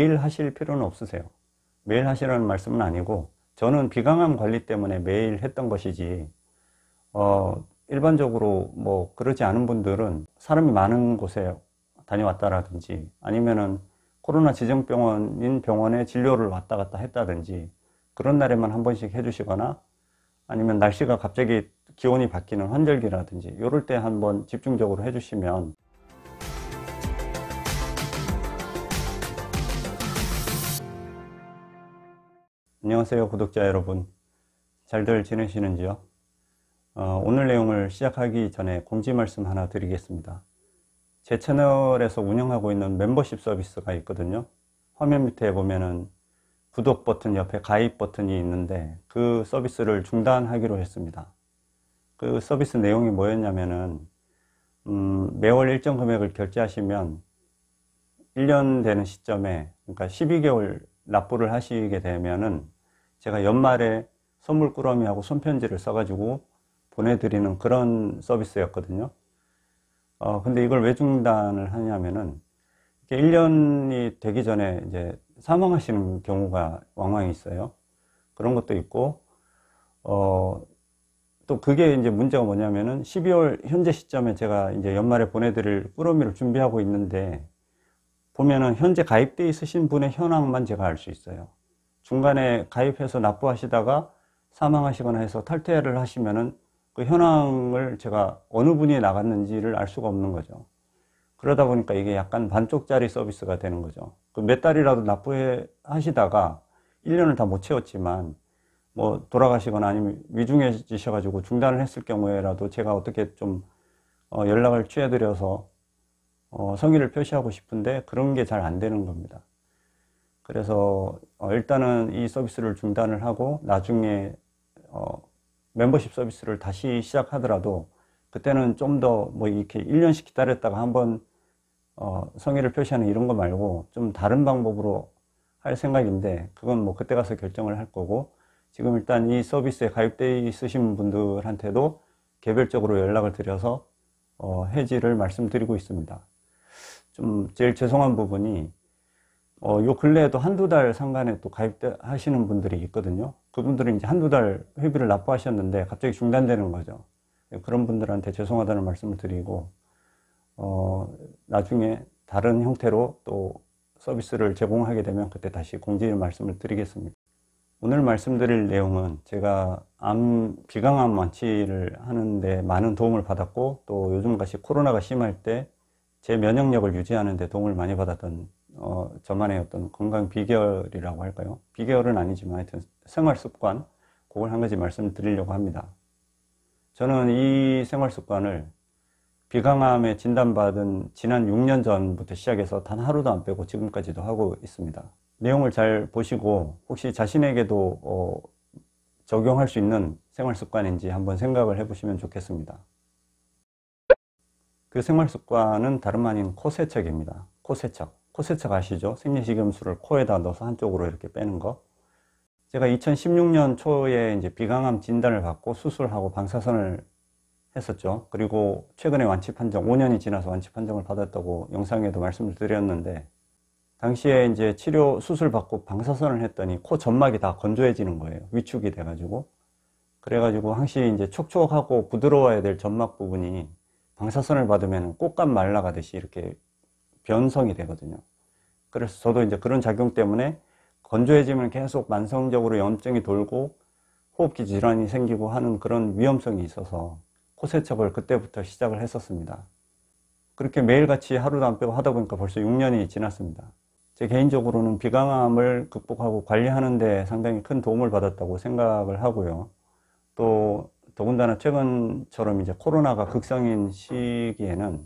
매일 하실 필요는 없으세요. 매일 하시라는 말씀은 아니고, 저는 비강암 관리 때문에 매일 했던 것이지, 일반적으로 뭐 그러지 않은 분들은 사람이 많은 곳에 다녀왔다라든지 아니면은 코로나 지정병원인 병원에 진료를 왔다 갔다 했다든지 그런 날에만 한 번씩 해주시거나 아니면 날씨가 갑자기 기온이 바뀌는 환절기라든지 이럴 때 한번 집중적으로 해주시면. 안녕하세요, 구독자 여러분. 잘들 지내시는지요? 오늘 내용을 시작하기 전에 공지 말씀 하나 드리겠습니다. 제 채널에서 운영하고 있는 멤버십 서비스가 있거든요. 화면 밑에 보면은 구독 버튼 옆에 가입 버튼이 있는데 그 서비스를 중단하기로 했습니다. 그 서비스 내용이 뭐였냐면은 매월 일정 금액을 결제하시면 1년 되는 시점에, 그러니까 12개월 납부를 하시게 되면은 제가 연말에 선물 꾸러미하고 손편지를 써가지고 보내드리는 그런 서비스였거든요. 근데 이걸 왜 중단을 하냐면은 1년이 되기 전에 이제 사망하시는 경우가 왕왕 있어요. 그런 것도 있고, 또 그게 이제 문제가 뭐냐면은 12월 현재 시점에 제가 이제 연말에 보내드릴 꾸러미를 준비하고 있는데 보면은 현재 가입되어 있으신 분의 현황만 제가 알 수 있어요. 중간에 가입해서 납부하시다가 사망하시거나 해서 탈퇴를 하시면은 그 현황을 제가 어느 분이 나갔는지를 알 수가 없는 거죠. 그러다 보니까 이게 약간 반쪽짜리 서비스가 되는 거죠. 그 몇 달이라도 납부해 하시다가 1년을 다 못 채웠지만 뭐 돌아가시거나 아니면 위중해지셔가지고 중단을 했을 경우에라도 제가 어떻게 좀 연락을 취해드려서 성의를 표시하고 싶은데 그런 게 잘 안 되는 겁니다. 그래서 일단은 이 서비스를 중단을 하고 나중에 멤버십 서비스를 다시 시작하더라도 그때는 좀 더 뭐 이렇게 1년씩 기다렸다가 한번 성의를 표시하는 이런 거 말고 좀 다른 방법으로 할 생각인데 그건 뭐 그때 가서 결정을 할 거고, 지금 일단 이 서비스에 가입되어 있으신 분들한테도 개별적으로 연락을 드려서 해지를 말씀드리고 있습니다. 좀 제일 죄송한 부분이 요 근래에도 한두 달 상간에 또 가입하시는 분들이 있거든요. 그분들은 이제 한두 달 회비를 납부하셨는데 갑자기 중단되는 거죠. 그런 분들한테 죄송하다는 말씀을 드리고, 나중에 다른 형태로 또 서비스를 제공하게 되면 그때 다시 공지 말씀을 드리겠습니다. 오늘 말씀드릴 내용은 제가 비강암 완치를 하는데 많은 도움을 받았고, 또 요즘같이 코로나가 심할 때 제 면역력을 유지하는 데 도움을 많이 받았던 저만의 어떤 건강 비결이라고 할까요? 비결은 아니지만 하여튼 생활 습관, 그걸 한 가지 말씀드리려고 합니다. 저는 이 생활 습관을 비강암에 진단받은 지난 6년 전부터 시작해서 단 하루도 안 빼고 지금까지도 하고 있습니다. 내용을 잘 보시고 혹시 자신에게도 적용할 수 있는 생활 습관인지 한번 생각을 해보시면 좋겠습니다. 그 생활 습관은 다름 아닌 코 세척입니다. 코 세척. 코 세척 아시죠? 생리식염수를 코에다 넣어서 한쪽으로 이렇게 빼는 거. 제가 2016년 초에 이제 비강암 진단을 받고 수술하고 방사선을 했었죠. 그리고 최근에 완치 판정, 5년이 지나서 완치 판정을 받았다고 영상에도 말씀을 드렸는데, 당시에 이제 치료 수술 받고 방사선을 했더니 코 점막이 다 건조해지는 거예요. 위축이 돼가지고. 그래가지고 항시 이제 촉촉하고 부드러워야 될 점막 부분이 방사선을 받으면 꽃감 말라가듯이 이렇게 변성이 되거든요. 그래서 저도 이제 그런 작용 때문에 건조해지면 계속 만성적으로 염증이 돌고 호흡기 질환이 생기고 하는 그런 위험성이 있어서 코 세척을 그때부터 시작을 했었습니다. 그렇게 매일같이 하루도 안 빼고 하다 보니까 벌써 6년이 지났습니다. 제 개인적으로는 비강암을 극복하고 관리하는 데 상당히 큰 도움을 받았다고 생각을 하고요. 또 더군다나 최근처럼 이제 코로나가 극성인 시기에는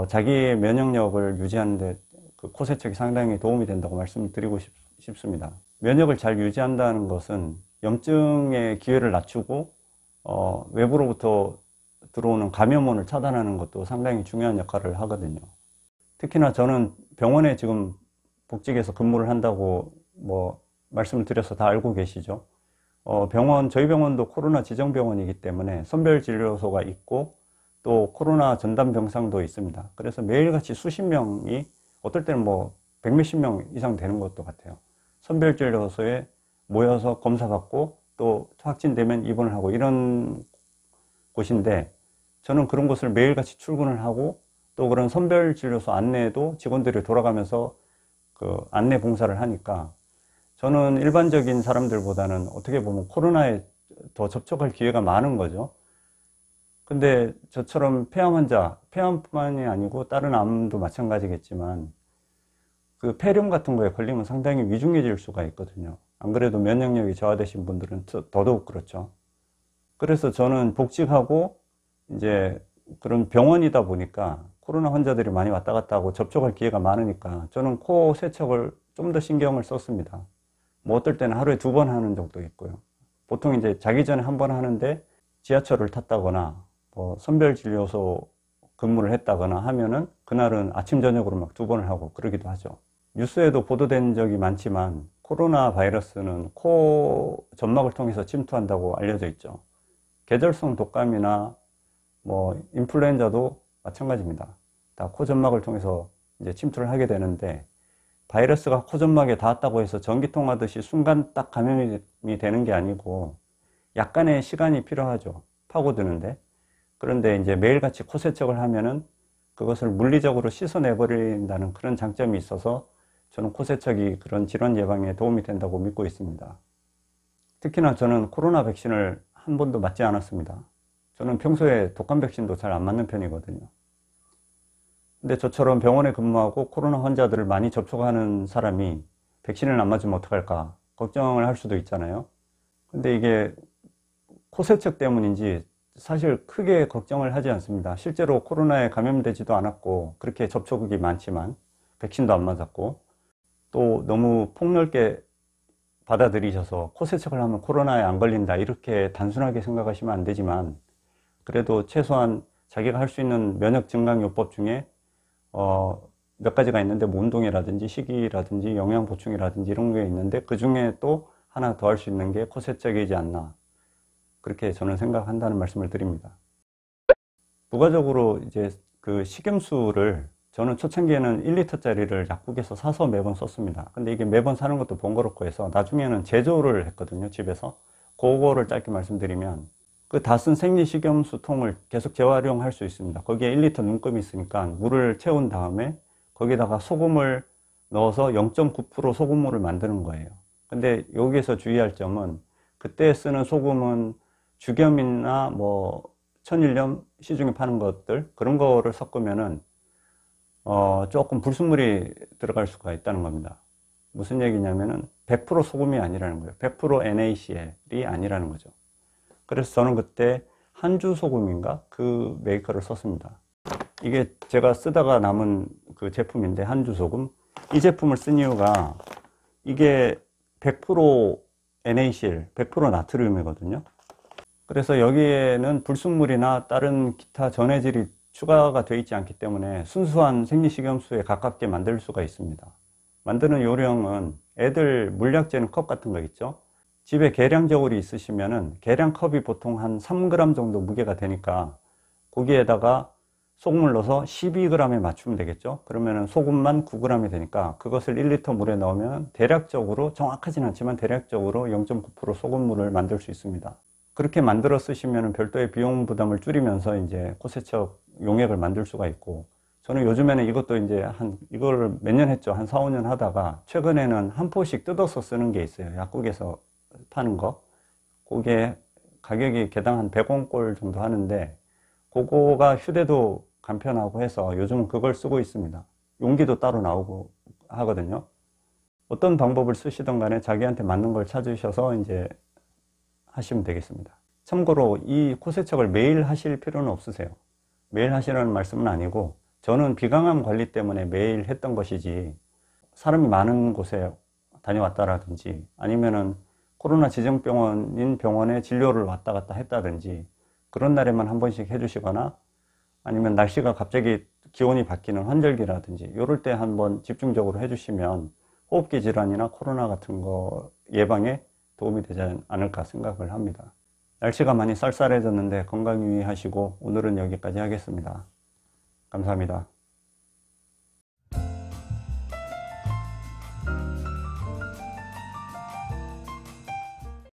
자기의 면역력을 유지하는 데 그 코 세척이 상당히 도움이 된다고 말씀드리고 싶습니다. 면역을 잘 유지한다는 것은 염증의 기회를 낮추고 외부로부터 들어오는 감염원을 차단하는 것도 상당히 중요한 역할을 하거든요. 특히나 저는 병원에 지금 복직해서 근무를 한다고 뭐 말씀을 드려서 다 알고 계시죠. 저희 병원도 코로나 지정병원이기 때문에 선별진료소가 있고 또 코로나 전담 병상도 있습니다. 그래서 매일같이 수십 명이, 어떨 때는 뭐 백몇십 명 이상 되는 것도 같아요. 선별진료소에 모여서 검사받고 또 확진되면 입원을 하고 이런 곳인데, 저는 그런 곳을 매일같이 출근을 하고 또 그런 선별진료소 안내도 직원들이 돌아가면서 그 안내 봉사를 하니까 저는 일반적인 사람들보다는 어떻게 보면 코로나에 더 접촉할 기회가 많은 거죠. 근데 저처럼 폐암 환자, 폐암뿐만이 아니고 다른 암도 마찬가지겠지만 그 폐렴 같은 거에 걸리면 상당히 위중해질 수가 있거든요. 안 그래도 면역력이 저하되신 분들은 더더욱 그렇죠. 그래서 저는 복직하고 이제 그런 병원이다 보니까 코로나 환자들이 많이 왔다 갔다 하고 접촉할 기회가 많으니까 저는 코 세척을 좀 더 신경을 썼습니다. 뭐 어떨 때는 하루에 2번 하는 적도 있고요. 보통 이제 자기 전에 1번 하는데 지하철을 탔다거나 뭐 선별진료소 근무를 했다거나 하면은 그날은 아침 저녁으로 막 2번을 하고 그러기도 하죠. 뉴스에도 보도된 적이 많지만 코로나 바이러스는 코 점막을 통해서 침투한다고 알려져 있죠. 계절성 독감이나 뭐 인플루엔자도 마찬가지입니다. 다 코 점막을 통해서 이제 침투를 하게 되는데, 바이러스가 코 점막에 닿았다고 해서 전기통 하듯이 순간 딱 감염이 되는 게 아니고 약간의 시간이 필요하죠. 파고드는데. 그런데 이제 매일같이 코 세척을 하면은 그것을 물리적으로 씻어내버린다는 그런 장점이 있어서 저는 코 세척이 그런 질환 예방에 도움이 된다고 믿고 있습니다. 특히나 저는 코로나 백신을 한 번도 맞지 않았습니다. 저는 평소에 독감 백신도 잘 안 맞는 편이거든요. 근데 저처럼 병원에 근무하고 코로나 환자들을 많이 접촉하는 사람이 백신을 안 맞으면 어떡할까 걱정을 할 수도 있잖아요. 근데 이게 코 세척 때문인지 사실 크게 걱정을 하지 않습니다. 실제로 코로나에 감염되지도 않았고 그렇게 접촉이 많지만 백신도 안 맞았고 또 너무 폭넓게 받아들이셔서 코 세척을 하면 코로나에 안 걸린다 이렇게 단순하게 생각하시면 안 되지만, 그래도 최소한 자기가 할 수 있는 면역 증강요법 중에 몇 가지가 있는데 뭐 운동이라든지 식이라든지 영양 보충이라든지 이런 게 있는데 그 중에 또 하나 더 할 수 있는 게 코 세척이지 않나, 그렇게 저는 생각한다는 말씀을 드립니다. 부가적으로 이제 그 식염수를 저는 초창기에는 1리터짜리를 약국에서 사서 매번 썼습니다. 근데 이게 매번 사는 것도 번거롭고 해서 나중에는 제조를 했거든요, 집에서. 그거를 짧게 말씀드리면, 그 다 쓴 생리식염수 통을 계속 재활용할 수 있습니다. 거기에 1리터 눈금이 있으니까 물을 채운 다음에 거기다가 소금을 넣어서 0.9% 소금물을 만드는 거예요. 근데 여기에서 주의할 점은 그때 쓰는 소금은 주겸이나 뭐 천일염, 시중에 파는 것들 그런 거를 섞으면은 조금 불순물이 들어갈 수가 있다는 겁니다. 무슨 얘기냐면은 100% 소금이 아니라는 거예요. 100% NaCl이 아니라는 거죠. 그래서 저는 그때 한주 소금인가 그 메이커를 썼습니다. 이게 제가 쓰다가 남은 그 제품인데, 한주 소금. 이 제품을 쓴 이유가 이게 100% NaCl, 100% 나트륨이거든요. 그래서 여기에는 불순물이나 다른 기타 전해질이 추가가 되어 있지 않기 때문에 순수한 생리식염수에 가깝게 만들 수가 있습니다. 만드는 요령은 애들 물약 재는 컵 같은 거 있죠. 집에 계량 저울이 있으시면은 계량 컵이 보통 한 3g 정도 무게가 되니까 거기에다가 소금을 넣어서 12g에 맞추면 되겠죠. 그러면은 소금만 9g이 되니까 그것을 1리터 물에 넣으면 대략적으로, 정확하진 않지만 대략적으로 0.9% 소금물을 만들 수 있습니다. 그렇게 만들어 쓰시면 별도의 비용 부담을 줄이면서 이제 코 세척 용액을 만들 수가 있고, 저는 요즘에는 이것도 이제 이걸 몇 년 했죠. 한 4, 5년 하다가 최근에는 한 포씩 뜯어서 쓰는 게 있어요. 약국에서 파는 거. 그게 가격이 개당 한 100원꼴 정도 하는데 그거가 휴대도 간편하고 해서 요즘은 그걸 쓰고 있습니다. 용기도 따로 나오고 하거든요. 어떤 방법을 쓰시던 간에 자기한테 맞는 걸 찾으셔서 이제 하시면 되겠습니다. 참고로 이 코 세척을 매일 하실 필요는 없으세요. 매일 하시라는 말씀은 아니고, 저는 비강암 관리 때문에 매일 했던 것이지 사람이 많은 곳에 다녀왔다라든지 아니면은 코로나 지정병원인 병원에 진료를 왔다 갔다 했다든지 그런 날에만 한 번씩 해주시거나, 아니면 날씨가 갑자기 기온이 바뀌는 환절기라든지 이럴 때 한번 집중적으로 해주시면 호흡기 질환이나 코로나 같은 거 예방에 도움이 되지 않을까 생각을 합니다. 날씨가 많이 쌀쌀해졌는데 건강 유의하시고 오늘은 여기까지 하겠습니다. 감사합니다.